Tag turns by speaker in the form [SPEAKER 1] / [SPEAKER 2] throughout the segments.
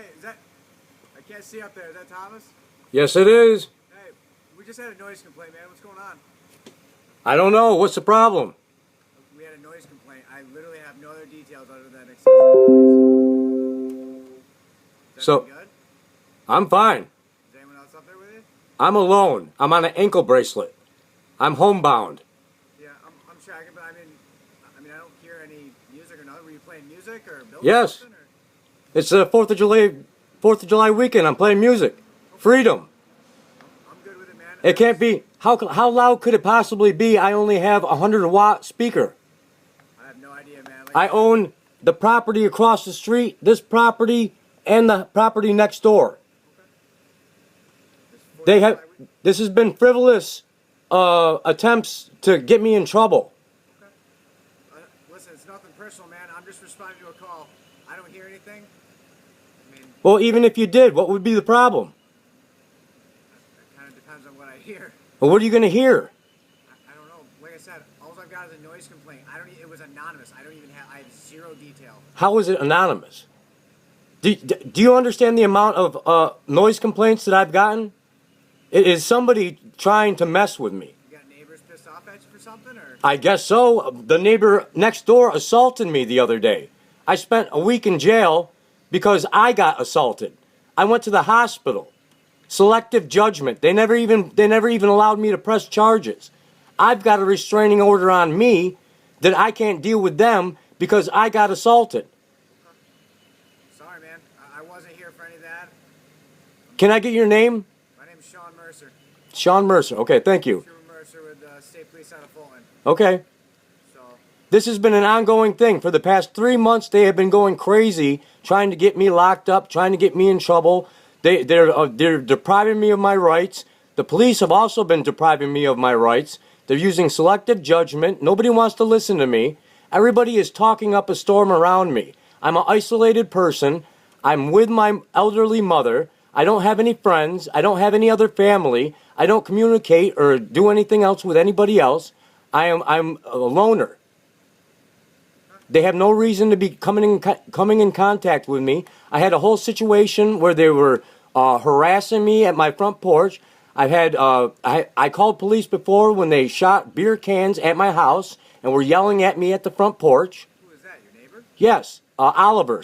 [SPEAKER 1] Hey, is that... I can't see up there. Is that Thomas?
[SPEAKER 2] Yes, it is.
[SPEAKER 1] Hey, we just had a noise complaint, man. What's going on?
[SPEAKER 2] I don't know. What's the problem?
[SPEAKER 1] We had a noise complaint. I literally have no other details other than excessive noise. Is that good?
[SPEAKER 2] I'm fine.
[SPEAKER 1] Is anyone else up there with you?
[SPEAKER 2] I'm alone. I'm on an ankle bracelet. I'm homebound.
[SPEAKER 1] Yeah, I'm tracking, but I mean, I don't hear any music or nothing. Were you playing music or building
[SPEAKER 2] Yes.
[SPEAKER 1] something? Or?
[SPEAKER 2] It's the 4th of July weekend. I'm playing music. Freedom.
[SPEAKER 1] I'm good with it, man.
[SPEAKER 2] It can't be. How loud could it possibly be? I only have a 100-watt speaker.
[SPEAKER 1] I have no idea, man.
[SPEAKER 2] I own the property across the street, this property, and the property next door.
[SPEAKER 1] Okay.
[SPEAKER 2] This has been frivolous attempts to get me in trouble.
[SPEAKER 1] Okay. Listen, it's nothing personal, man. I'm just responding to a call. I don't hear anything. I mean,
[SPEAKER 2] Well, even if you did, what would be the problem?
[SPEAKER 1] it kind of depends on what I hear.
[SPEAKER 2] Well, what are you going to hear?
[SPEAKER 1] I don't know. Like I said, all I've got is a noise complaint. It was anonymous. I have zero detail.
[SPEAKER 2] How is it anonymous? Do you understand the amount of noise complaints that I've gotten? It is somebody trying to mess with me.
[SPEAKER 1] You got neighbors pissed off at you for something, or?
[SPEAKER 2] I guess so. The neighbor next door assaulted me the other day. I spent a week in jail because I got assaulted. I went to the hospital. Selective judgment. They never even allowed me to press charges. I've got a restraining order on me that I can't deal with them because I got assaulted.
[SPEAKER 1] Sorry, man. I wasn't here for any of that.
[SPEAKER 2] Can I get your name?
[SPEAKER 1] My name's Sean Mercer.
[SPEAKER 2] Sean Mercer. Okay, thank you.
[SPEAKER 1] Trooper Mercer with the State Police out of Fulton.
[SPEAKER 2] Okay.
[SPEAKER 1] So,
[SPEAKER 2] This has been an ongoing thing. For the past 3 months, they have been going crazy, trying to get me locked up, trying to get me in trouble. They're depriving me of my rights. The police have also been depriving me of my rights. They're using selective judgment. Nobody wants to listen to me. Everybody is talking up a storm around me. I'm an isolated person. I'm with my elderly mother. I don't have any friends. I don't have any other family. I don't communicate or do anything else with anybody else. I'm a loner. They have no reason to be coming in contact with me. I had a whole situation where they were harassing me at my front porch. I called police before when they shot beer cans at my house and were yelling at me at the front porch.
[SPEAKER 1] who is that? Your neighbor?
[SPEAKER 2] Yes,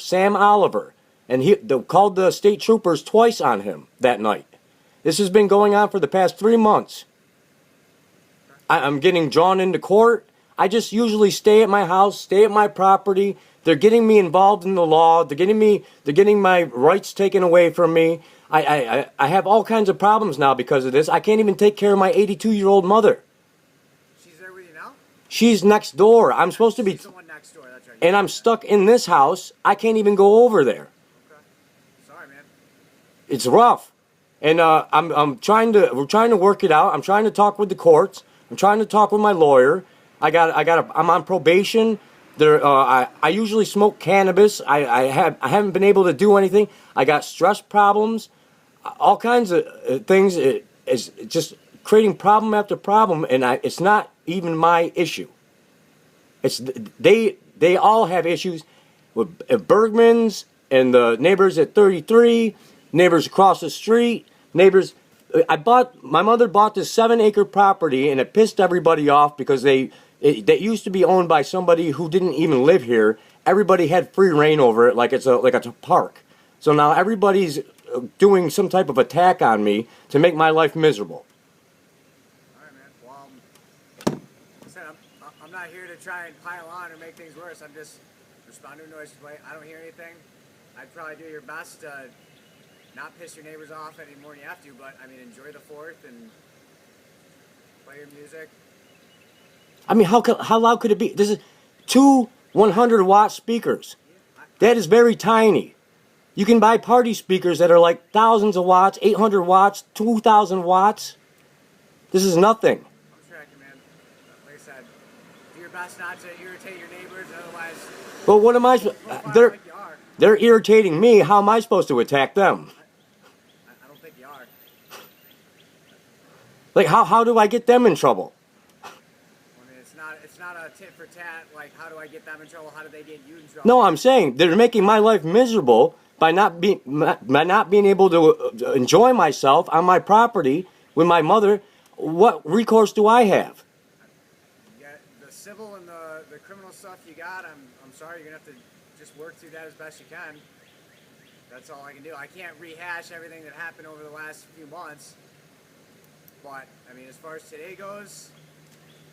[SPEAKER 2] Sam Oliver. And they called the state troopers twice on him that night. This has been going on for the past 3 months. I'm getting drawn into court. I just usually stay at my house, stay at my property. They're getting me involved in the law. They're getting my rights taken away from me. I have all kinds of problems now because of this. I can't even take care of my 82-year-old mother.
[SPEAKER 1] She's there with you now?
[SPEAKER 2] She's next door. I'm supposed to be,
[SPEAKER 1] She's the one next door. That's right.
[SPEAKER 2] and I'm stuck in this house. I can't even go over there.
[SPEAKER 1] Okay. Sorry, man.
[SPEAKER 2] It's rough, and we're trying to work it out. I'm trying to talk with the courts. I'm trying to talk with my lawyer. I'm on probation. I usually smoke cannabis. I haven't been able to do anything. I got stress problems, all kinds of things. It's just creating problem after problem, and it's not even my issue. They all have issues with Bergmans and the neighbors at 33, neighbors across the street, neighbors. My mother bought this 7-acre property, and it pissed everybody off because that used to be owned by somebody who didn't even live here. Everybody had free reign over it, like it's a park. So now everybody's doing some type of attack on me to make my life miserable.
[SPEAKER 1] All right, man. Well, I said I'm not here to try and pile on or make things worse. I'm just responding to a noise complaint. I don't hear anything. I'd probably do your best to not piss your neighbors off any more than you have to, but I mean, enjoy the 4th and play your music.
[SPEAKER 2] I mean, how loud could it be? This is 2 100-watt speakers. That is very tiny. You can buy party speakers that are like thousands of watts, 800 watts, 2,000 watts. This is nothing.
[SPEAKER 1] I'm tracking, man. Like I said, do your best not to irritate your neighbors, otherwise.
[SPEAKER 2] Well, what am I?
[SPEAKER 1] Like you are.
[SPEAKER 2] They're irritating me. How am I supposed to attack them?
[SPEAKER 1] I don't think you are.
[SPEAKER 2] Like, how do I get them in trouble?
[SPEAKER 1] I mean, it's not a tit for tat. Like, how do I get them in trouble? How do they get you in trouble?
[SPEAKER 2] No, I'm saying they're making my life miserable by not being able to enjoy myself on my property with my mother, what recourse do I have?
[SPEAKER 1] Yeah, the civil and the criminal stuff you got, I'm sorry, you're gonna have to just work through that as best you can. That's all I can do. I can't rehash everything that happened over the last few months. But I mean, as far as today goes,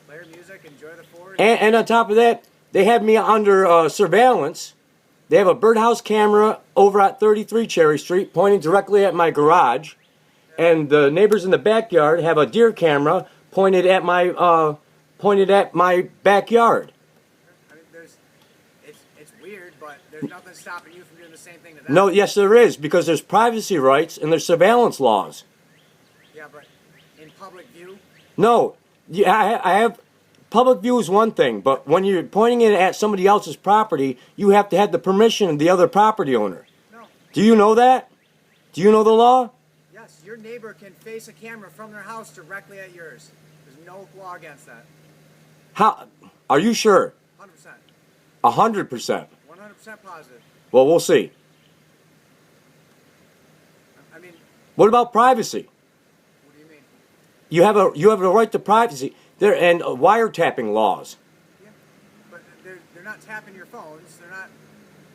[SPEAKER 1] play your music, enjoy the forest.
[SPEAKER 2] And on top of that, they have me under surveillance. They have a birdhouse camera over at 33 Cherry Street pointing directly at my garage. And the neighbors in the backyard have a deer camera pointed at my backyard.
[SPEAKER 1] I mean, it's weird, but there's nothing stopping you from doing the same thing to them.
[SPEAKER 2] No, yes there is, because there's privacy rights and there's surveillance laws.
[SPEAKER 1] Yeah, but in public view?
[SPEAKER 2] No, yeah, I have. Public view is one thing, but when you're pointing it at somebody else's property, you have to have the permission of the other property owner.
[SPEAKER 1] No.
[SPEAKER 2] Do you know that? Do you know the law?
[SPEAKER 1] Yes, your neighbor can face a camera from their house directly at yours. There's no law against that.
[SPEAKER 2] How? Are you sure?
[SPEAKER 1] 100%.
[SPEAKER 2] 100%.
[SPEAKER 1] 100% positive.
[SPEAKER 2] Well, we'll see.
[SPEAKER 1] I mean,
[SPEAKER 2] What about privacy?
[SPEAKER 1] what do you mean?
[SPEAKER 2] You have a right to privacy. There and wiretapping laws.
[SPEAKER 1] Yeah, but they're not tapping your phones. They're not.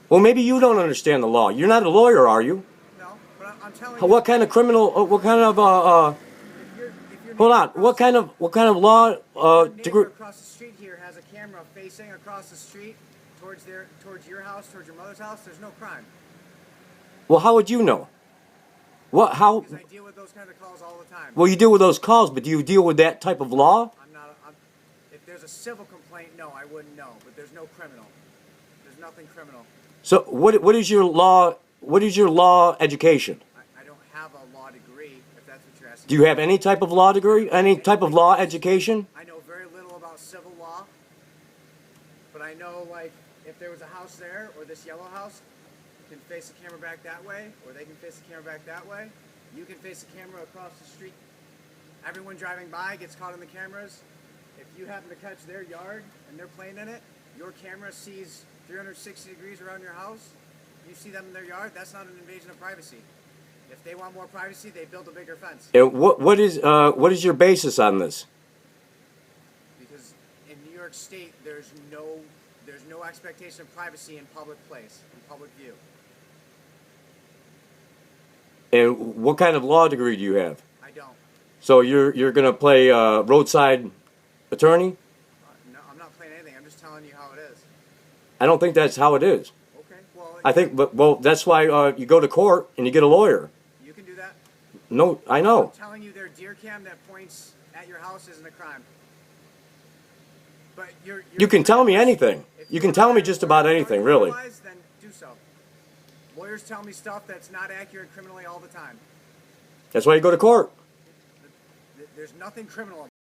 [SPEAKER 2] Well, maybe you don't understand the law. You're not a lawyer, are you?
[SPEAKER 1] No, but I'm telling you.
[SPEAKER 2] What kind of criminal? What kind of
[SPEAKER 1] If your
[SPEAKER 2] Hold on.
[SPEAKER 1] neighbor
[SPEAKER 2] What kind of law?
[SPEAKER 1] your neighbor
[SPEAKER 2] Degree?
[SPEAKER 1] across the street here has a camera facing across the street towards your house, towards your mother's house. There's no crime.
[SPEAKER 2] Well, how would you know? What? How?
[SPEAKER 1] Because I deal with those kind of calls all the time.
[SPEAKER 2] Well, you deal with those calls, but do you deal with that type of law?
[SPEAKER 1] If there's a civil complaint, no, I wouldn't know. But there's no criminal. There's nothing criminal.
[SPEAKER 2] So, what is your law? What is your law education?
[SPEAKER 1] I don't have a law degree, if that's what you're asking.
[SPEAKER 2] Do you have any type of law degree? Any type of law education?
[SPEAKER 1] I know very little about civil law, but I know, like, if there was a house there, or this yellow house can face the camera back that way, or they can face the camera back that way, you can face the camera across the street. Everyone driving by gets caught in the cameras. If you happen to catch their yard and they're playing in it, your camera sees 360 degrees around your house. You see them in their yard, that's not an invasion of privacy. If they want more privacy, they build a bigger fence.
[SPEAKER 2] And what is your basis on this?
[SPEAKER 1] Because in New York State, there's no expectation of privacy in public place, in public view.
[SPEAKER 2] And what kind of law degree do you have?
[SPEAKER 1] I don't.
[SPEAKER 2] So you're gonna play roadside attorney?
[SPEAKER 1] No, I'm not playing anything. I'm just telling you how it is.
[SPEAKER 2] I don't think that's how it is.
[SPEAKER 1] Okay. Well,
[SPEAKER 2] I think, well, that's why you go to court and you get a lawyer.
[SPEAKER 1] you can do that.
[SPEAKER 2] No, I know.
[SPEAKER 1] I'm telling you, their deer cam that points at your house isn't a crime. But
[SPEAKER 2] You can tell me anything. You can tell me just about anything, really.
[SPEAKER 1] Then do so. Lawyers tell me stuff that's not accurate criminally all the time.
[SPEAKER 2] That's why you go to court.
[SPEAKER 1] There's nothing criminal